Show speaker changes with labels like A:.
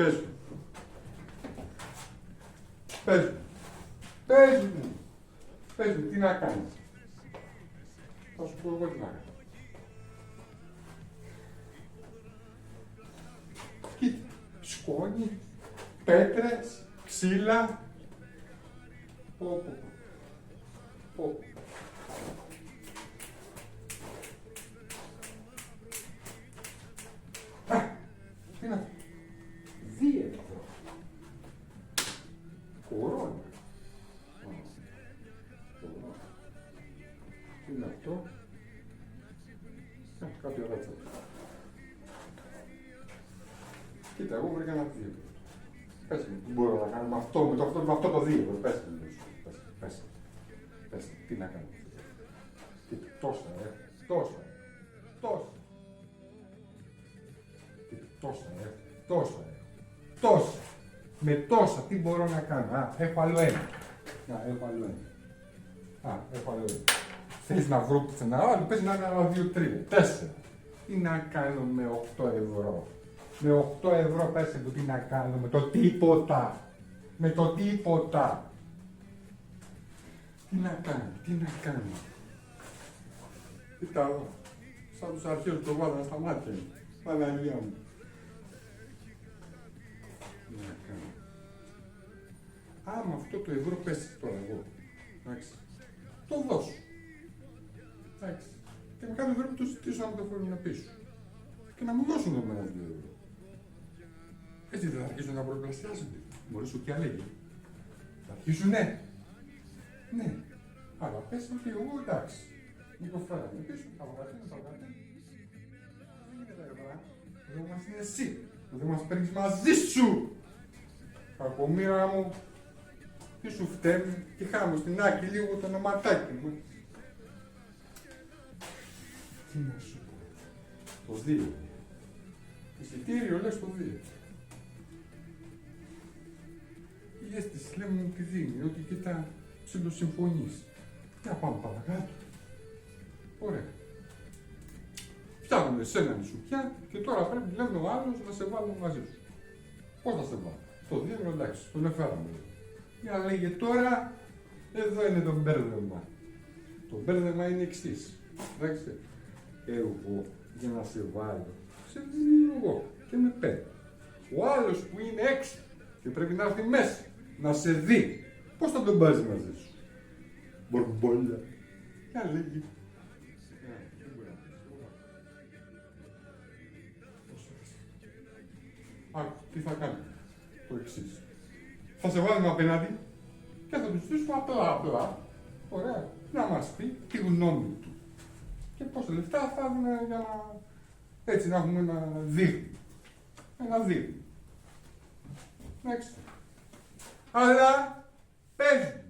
A: Πες μου. Πες μου. Πες μου. Πες μου, τι να κάνεις. Θα σου πω εγώ τι να κάνω. Κοίτα, σκόνη, πέτρες, ξύλα. Πω. Α, τι είναι αυτό. 2 ευρώ. Κορώνα. Τι είναι αυτό. Κάποια ράτσα. Κοίτα, εγώ βρήκα ένα 2 ευρώ. Πες μου, τι μπορώ να κάνω με αυτό, με αυτό το 2 ευρώ. Πες μου, τι να κάνω. Κοίτα, τόσα. Τόσα. Με τόσα, τι μπορώ να κάνω. Α, έχω άλλο ένα. Θέλεις να βρω ένα άλλο, πες να είναι άλλο 2, 3, 4. Τι να κάνω με 8 ευρώ. Με 8 ευρώ πες μου τι να κάνω, με το τίποτα. Τι να κάνω. Κοίτα εδώ, σαν τους αρχαίους το βάλανε στα μάτια μου. Παναγία μου. Τι να κάνω. Άμα αυτό το ευρώ πέσει τώρα εγώ, εντάξει, το δώσω. Εντάξει. Και με κάποιο τρόπο το ζητήσω να μου το φέρουν πίσω. Και να μου δώσουν το μένα 2 ευρώ. Έτσι δεν θα αρχίσουν να προπλασιάζονται. Μπορεί σου και αλέγει. Θα αρχίσουνε. Ναι. Αλλά πες ότι εγώ εντάξει. Μου το φέρανε πίσω. Θα βγάλει. Δεν είναι τα ευρώ. Εδώ μας είναι εσύ. Εδώ μας παίρνεις μαζί σου. Κακομοίρα μου. Τι σου φταίει. Και χάμω στην άκρη λίγο το ονοματάκι μου. Τι να σου πω. Το 2. Εισιτήριο λες το 2. Η αίσθηση λέμε μου τη δίνει, ότι κοίτα ψιλοσυμφωνείς. Για πάμε παρακάτω. Ωραία. Φτάνουμε σε ένα νησουπιά και τώρα πρέπει λέμε ο άλλος να σε βάλω μαζί σου. Πώς θα σε βάλω. Το 2 ευρώ εντάξει, τον εφέραμε. Για λέγε τώρα, εδώ είναι το μπέρδεμα. Το μπέρδεμα είναι εξής. Εντάξει. Εγώ για να σε βάλω, σε δίνω εγώ και με 5. Ο άλλος που είναι έξω και πρέπει να έρθει μέσα, να σε δει, πώς θα τον πάρεις μαζί σου. Μπορμπόλια. Για λέγει. Άκου, τι θα κάνει. Το εξής. Θα σε βάλουμε απέναντι και θα του στήσουμε απλά, ωραία, να μας πει τη γνώμη του. Και πόσα λεφτά θα δούμε για να... έτσι να έχουμε ένα δείγμα. Ένα δείγμα. Εντάξει. Αλλά πες